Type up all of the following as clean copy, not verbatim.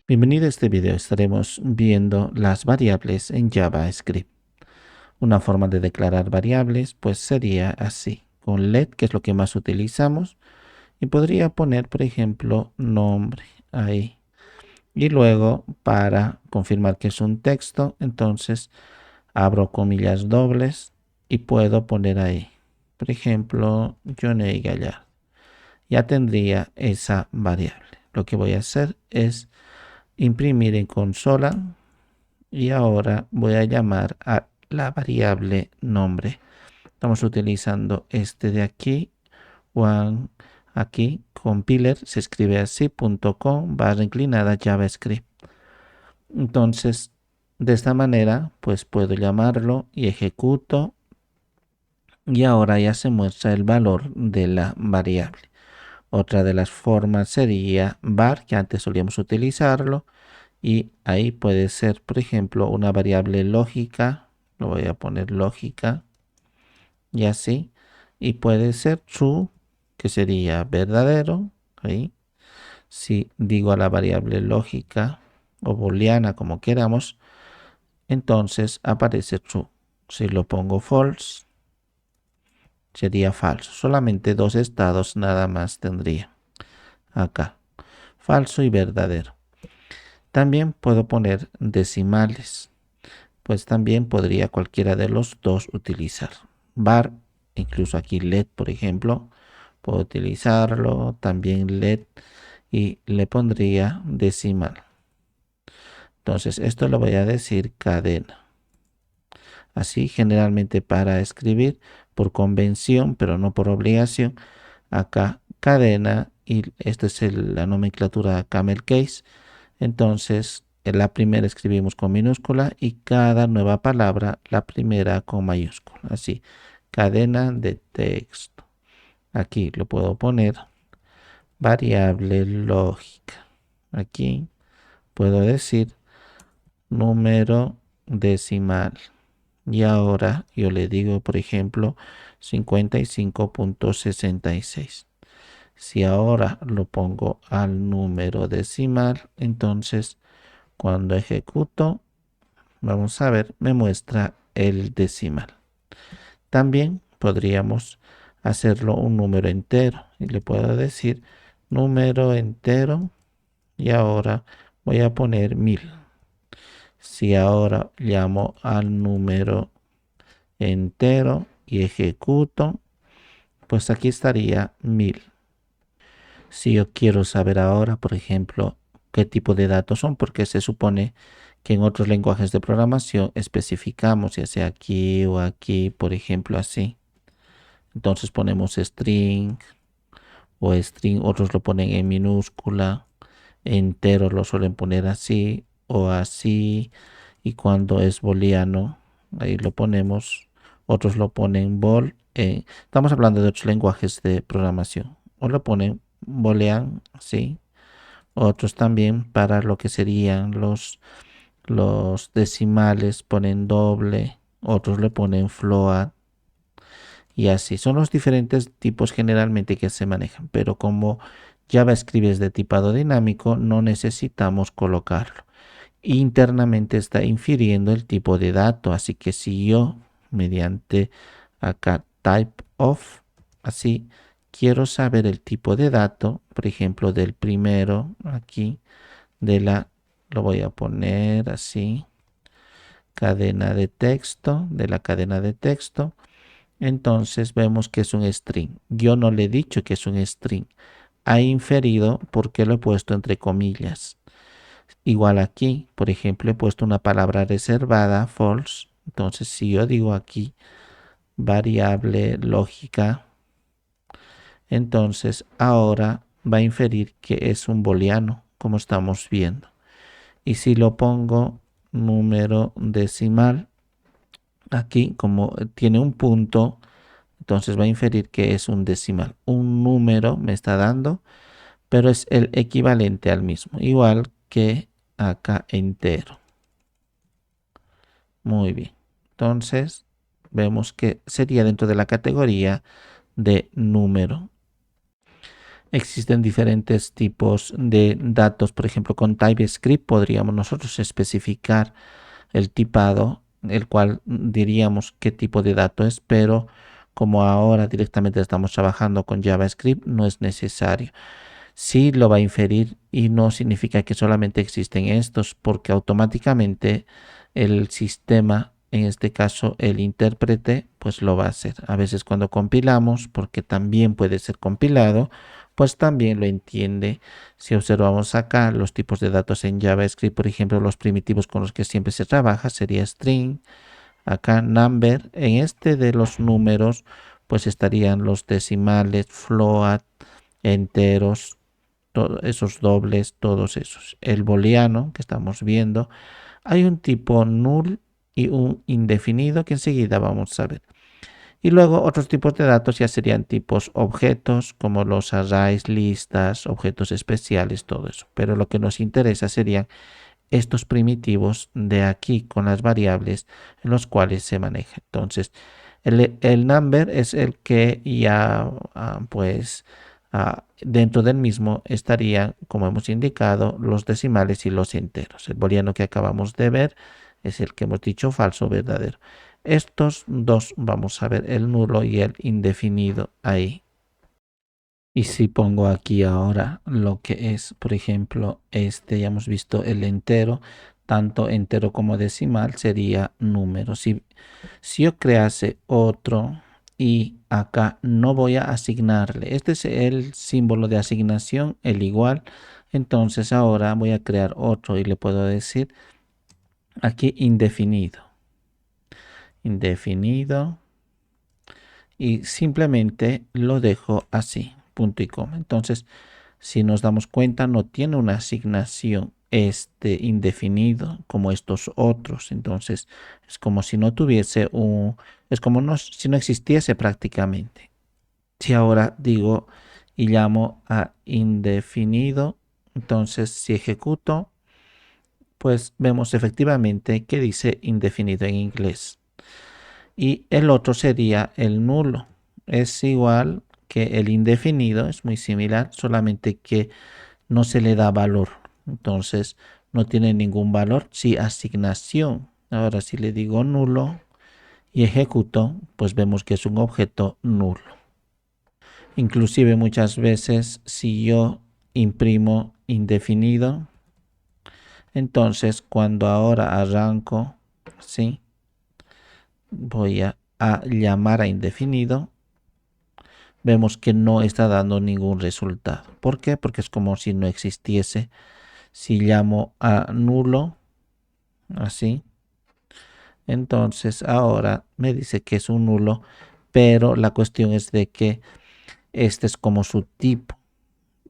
Bienvenido a este video. Estaremos viendo las variables en JavaScript. Una forma de declarar variables pues sería así, con let, que es lo que más utilizamos, y podría poner, por ejemplo, nombre ahí. Y luego, para confirmar que es un texto, entonces abro comillas dobles y puedo poner ahí, por ejemplo, Johnny Gallard. Ya tendría esa variable. Lo que voy a hacer es imprimir en consola. Y ahora voy a llamar a la variable nombre. Estamos utilizando este de aquí, one, aquí, compiler, se escribe así, .com, barra inclinada, JavaScript. Entonces, de esta manera, pues puedo llamarlo y ejecuto. Y ahora ya se muestra el valor de la variable. Otra de las formas sería var, que antes solíamos utilizarlo. Y ahí puede ser, por ejemplo, una variable lógica. Lo voy a poner lógica. Y así. Y puede ser true, que sería verdadero. Ahí. Si digo a la variable lógica o booleana, como queramos, entonces aparece true. Si lo pongo false, sería falso. Solamente dos estados nada más tendría. Acá. Falso y verdadero. También puedo poner decimales. Pues también podría cualquiera de los dos utilizar. Var, incluso aquí let, por ejemplo, puedo utilizarlo, también let, y le pondría decimal. Entonces, esto lo voy a decir cadena. Así, generalmente para escribir por convención, pero no por obligación, acá cadena, y esta es la nomenclatura camel case. Entonces, en la primera escribimos con minúscula y cada nueva palabra, la primera con mayúscula. Así, cadena de texto. Aquí lo puedo poner variable lógica. Aquí puedo decir número decimal. Y ahora yo le digo, por ejemplo, 55.66. Si ahora lo pongo al número decimal, entonces cuando ejecuto, vamos a ver, me muestra el decimal. También podríamos hacerlo un número entero y le puedo decir número entero y ahora voy a poner 1000. Si ahora llamo al número entero y ejecuto, pues aquí estaría 1000. Si yo quiero saber ahora, por ejemplo, qué tipo de datos son, porque se supone que en otros lenguajes de programación especificamos, ya sea aquí o aquí, por ejemplo, así. Entonces ponemos string o string, otros lo ponen en minúscula, entero lo suelen poner así o así, y cuando es booleano, ahí lo ponemos, otros lo ponen estamos hablando de otros lenguajes de programación, o lo ponen boolean, así. Otros también para lo que serían los decimales ponen doble, otros le ponen float y así. Son los diferentes tipos generalmente que se manejan, pero como JavaScript es de tipado dinámico, no necesitamos colocarlo. Internamente está infiriendo el tipo de dato, así que si yo mediante acá type of, así quiero saber el tipo de dato, por ejemplo del primero aquí, lo voy a poner así, cadena de texto, de la cadena de texto. Entonces vemos que es un string. Yo no le he dicho que es un string. Ha inferido porque lo he puesto entre comillas. Igual aquí, por ejemplo, he puesto una palabra reservada, false. Entonces, si yo digo aquí variable lógica, entonces ahora va a inferir que es un booleano, como estamos viendo. Y si lo pongo número decimal, aquí como tiene un punto, entonces va a inferir que es un decimal. Un número me está dando, pero es el equivalente al mismo, igual que acá entero. Muy bien. Entonces vemos que sería dentro de la categoría de número. Existen diferentes tipos de datos. Por ejemplo, con TypeScript podríamos nosotros especificar el tipado, el cual diríamos qué tipo de dato es, pero como ahora directamente estamos trabajando con JavaScript, no es necesario. Sí lo va a inferir y no significa que solamente existen estos, porque automáticamente el sistema, en este caso el intérprete, pues lo va a hacer. A veces cuando compilamos, porque también puede ser compilado, pues también lo entiende. Si observamos acá los tipos de datos en JavaScript, por ejemplo, los primitivos con los que siempre se trabaja sería string, acá number. En este de los números, pues estarían los decimales, float, enteros, esos dobles, todos esos. El booleano que estamos viendo, hay un tipo null y un indefinido que enseguida vamos a ver. Y luego otros tipos de datos ya serían tipos objetos, como los arrays, listas, objetos especiales, todo eso. Pero lo que nos interesa serían estos primitivos de aquí con las variables en los cuales se maneja. Entonces, el number es el que ya pues dentro del mismo estarían, como hemos indicado, los decimales y los enteros. El booleano que acabamos de ver es el que hemos dicho falso o verdadero. Estos dos vamos a ver el nulo y el indefinido ahí. Y si pongo aquí ahora lo que es, por ejemplo, ya hemos visto el entero, tanto entero como decimal sería número. Si yo crease otro y acá no voy a asignarle, este es el símbolo de asignación, el igual, entonces ahora voy a crear otro y le puedo decir aquí indefinido. Indefinido y simplemente lo dejo así, punto y coma. Entonces, si nos damos cuenta, no tiene una asignación indefinido como estos otros. Entonces, es como si no tuviese es como si no existiese prácticamente. Si ahora digo y llamo a indefinido, entonces si ejecuto, pues vemos efectivamente que dice indefinido en inglés. Y el otro sería el nulo. Es igual que el indefinido, es muy similar, solamente que no se le da valor. Entonces no tiene ningún valor. Si asignación. Ahora si le digo nulo y ejecuto, pues vemos que es un objeto nulo. Inclusive muchas veces si yo imprimo indefinido, entonces cuando ahora arranco, ¿sí? Voy a llamar a indefinido, vemos que no está dando ningún resultado. ¿Por qué? Porque es como si no existiese. Si llamo a nulo, así, entonces ahora me dice que es un nulo, pero la cuestión es de que este es como su tipo.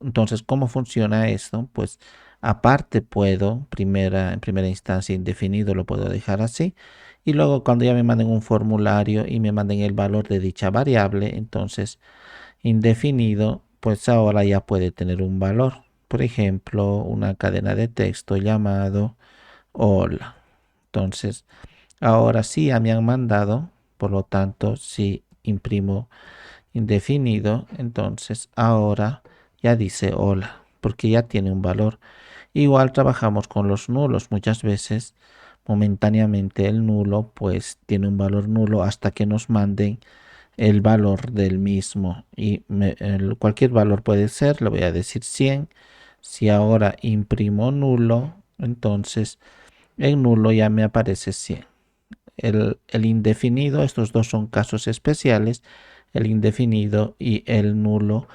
Entonces, ¿cómo funciona esto? Pues aparte puedo, en primera instancia indefinido lo puedo dejar así. Y luego cuando ya me manden un formulario y me manden el valor de dicha variable, entonces indefinido, pues ahora ya puede tener un valor. Por ejemplo, una cadena de texto llamado hola. Entonces, ahora sí ya me han mandado, por lo tanto, si imprimo indefinido, entonces ahora ya dice hola, porque ya tiene un valor. Igual trabajamos con los nulos muchas veces. Momentáneamente el nulo pues tiene un valor nulo hasta que nos manden el valor del mismo y cualquier valor puede ser, le voy a decir 100. Si ahora imprimo nulo, entonces en nulo ya me aparece 100. El indefinido, estos dos son casos especiales, el indefinido y el nulo,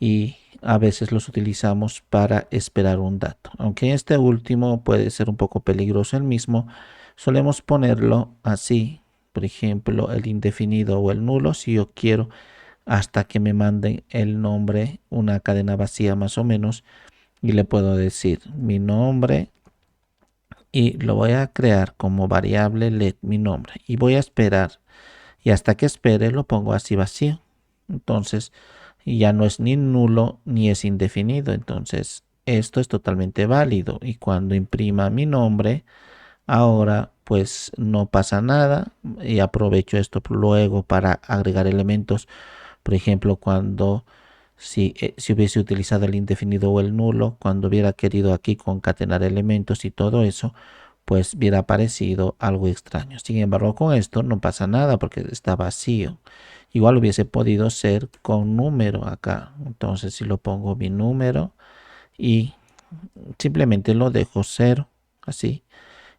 y a veces los utilizamos para esperar un dato. Aunque este último puede ser un poco peligroso el mismo, solemos ponerlo así, por ejemplo, el indefinido o el nulo, si yo quiero hasta que me manden el nombre, una cadena vacía más o menos, y le puedo decir mi nombre y lo voy a crear como variable let mi nombre y voy a esperar y hasta que espere lo pongo así vacío. Entonces ya no es ni nulo ni es indefinido. Entonces esto es totalmente válido y cuando imprima mi nombre ahora pues no pasa nada y aprovecho esto luego para agregar elementos. Por ejemplo, cuando Si hubiese utilizado el indefinido o el nulo, cuando hubiera querido aquí concatenar elementos y todo eso, pues hubiera aparecido algo extraño. Sin embargo, con esto no pasa nada porque está vacío. Igual hubiese podido ser con número acá. Entonces, si lo pongo mi número y simplemente lo dejo 0, así.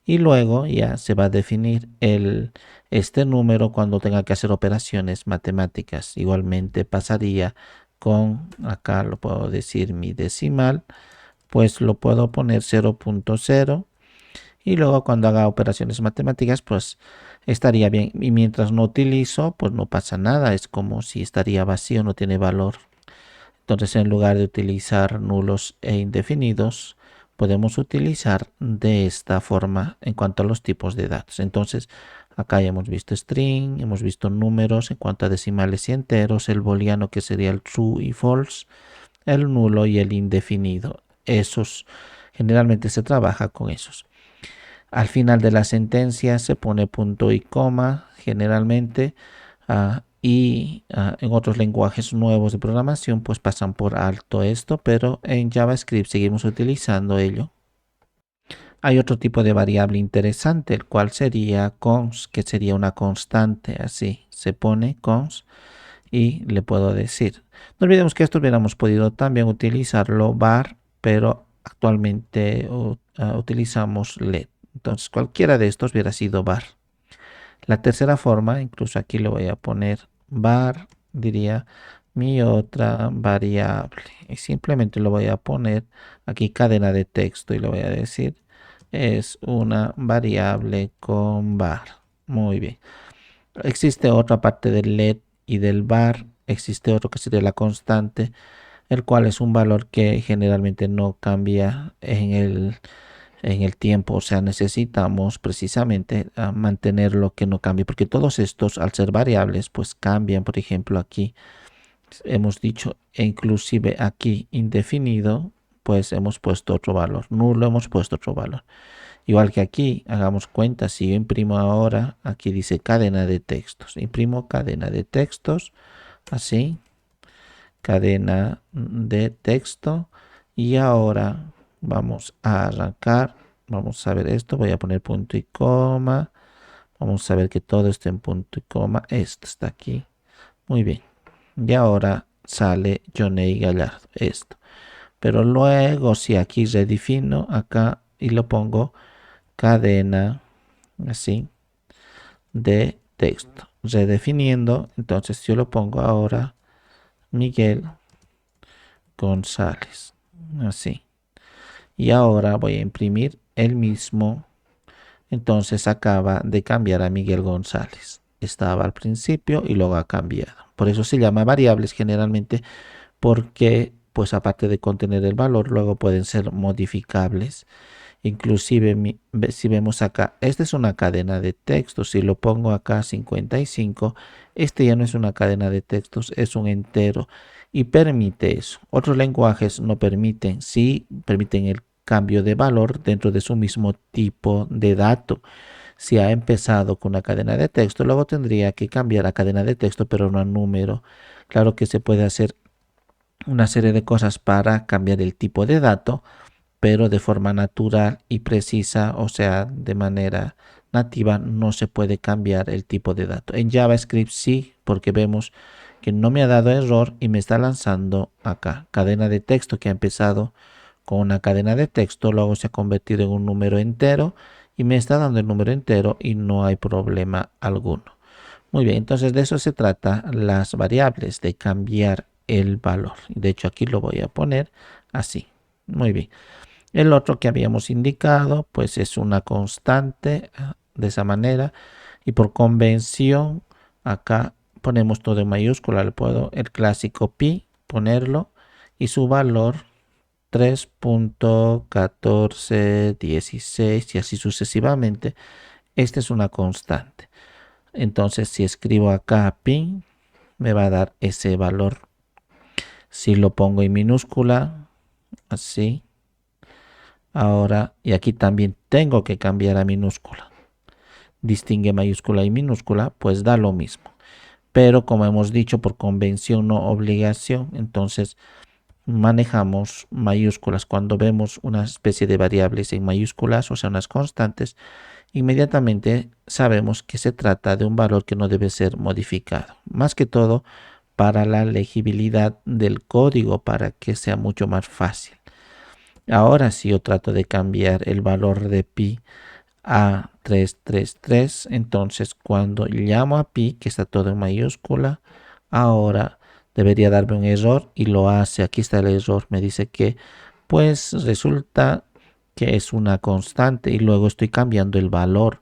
Y luego ya se va a definir este número cuando tenga que hacer operaciones matemáticas. Igualmente pasaría con, acá lo puedo decir mi decimal, pues lo puedo poner 0.0 y luego cuando haga operaciones matemáticas pues estaría bien. Y mientras no utilizo pues no pasa nada, es como si estaría vacío, no tiene valor. Entonces, en lugar de utilizar nulos e indefinidos, podemos utilizar de esta forma en cuanto a los tipos de datos. Entonces, acá ya hemos visto string, hemos visto números en cuanto a decimales y enteros, el booleano que sería el true y false, el nulo y el indefinido. Esos generalmente se trabaja con esos. Al final de la sentencia se pone punto y coma generalmente. En otros lenguajes nuevos de programación pues pasan por alto esto, pero en JavaScript seguimos utilizando ello. Hay otro tipo de variable interesante, el cual sería const, que sería una constante, así se pone const y le puedo decir. No olvidemos que esto hubiéramos podido también utilizarlo var, pero actualmente utilizamos let. Entonces cualquiera de estos hubiera sido var. La tercera forma, incluso aquí le voy a poner var, diría mi otra variable. Y simplemente lo voy a poner aquí cadena de texto y le voy a decir es una variable con var. Muy bien. Existe otra parte del let y del var. Existe otro que sería la constante, el cual es un valor que generalmente no cambia en el tiempo, o sea, necesitamos precisamente mantener lo que no cambie, porque todos estos, al ser variables, pues cambian. Por ejemplo, aquí hemos dicho, e inclusive aquí indefinido, pues hemos puesto otro valor, nulo hemos puesto otro valor. Igual que aquí, hagamos cuenta, si yo imprimo ahora, aquí dice cadena de textos, imprimo cadena de textos, así, cadena de texto, y ahora vamos a arrancar. Vamos a ver esto, voy a poner punto y coma. Vamos a ver que todo esté en punto y coma. Esto está aquí. Muy bien. Y ahora sale Johnny Gallardo. Esto. Pero luego si aquí redefino acá y lo pongo cadena así de texto. Redefiniendo. Entonces yo lo pongo ahora Miguel González. Así. Y ahora voy a imprimir el mismo. Entonces acaba de cambiar a Miguel González. Estaba al principio y luego ha cambiado. Por eso se llama variables generalmente, porque pues aparte de contener el valor, luego pueden ser modificables. Inclusive si vemos acá, esta es una cadena de textos. Si lo pongo acá 55, este ya no es una cadena de textos, es un entero y permite eso. Otros lenguajes no permiten, sí permiten el cambio de valor dentro de su mismo tipo de dato. Si ha empezado con una cadena de texto, luego tendría que cambiar a cadena de texto, pero no a número. Claro que se puede hacer una serie de cosas para cambiar el tipo de dato, pero de forma natural y precisa, o sea, de manera nativa, no se puede cambiar el tipo de dato. En JavaScript sí, porque vemos que no me ha dado error y me está lanzando acá cadena de texto que ha empezado con una cadena de texto, luego se ha convertido en un número entero y me está dando el número entero y no hay problema alguno. Muy bien, entonces de eso se trata las variables, de cambiar el valor. De hecho aquí lo voy a poner así. Muy bien. El otro que habíamos indicado pues es una constante de esa manera y por convención acá ponemos todo en mayúscula. Le puedo el clásico pi ponerlo y su valor 3.1416 y así sucesivamente. Esta es una constante. Entonces si escribo acá pi me va a dar ese valor. Si lo pongo en minúscula así, ahora, y aquí también tengo que cambiar a minúscula. Distingue mayúscula y minúscula, pues da lo mismo. pero como hemos dicho, por convención, no obligación, entonces manejamos mayúsculas. Cuando vemos una especie de variables en mayúsculas, o sea, unas constantes, inmediatamente sabemos que se trata de un valor que no debe ser modificado. Más que todo para la legibilidad del código, para que sea mucho más fácil. Ahora si yo trato de cambiar el valor de pi a 333, entonces cuando llamo a pi, que está todo en mayúscula, ahora debería darme un error y lo hace. Aquí está el error, me dice que pues resulta que es una constante y luego estoy cambiando el valor.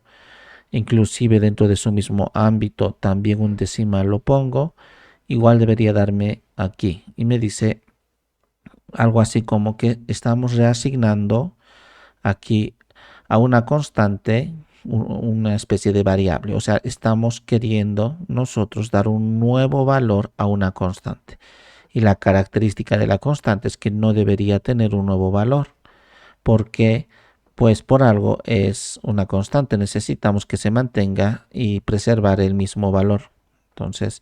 Inclusive dentro de su mismo ámbito también un decimal lo pongo, igual debería darme aquí y me dice algo así como que estamos reasignando aquí a una constante una especie de variable, o sea, estamos queriendo nosotros dar un nuevo valor a una constante y la característica de la constante es que no debería tener un nuevo valor porque pues por algo es una constante, necesitamos que se mantenga y preservar el mismo valor. Entonces,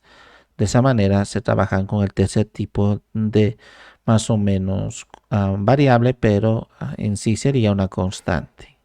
de esa manera se trabajan con el tercer tipo de más o menos variable, pero en sí sería una constante.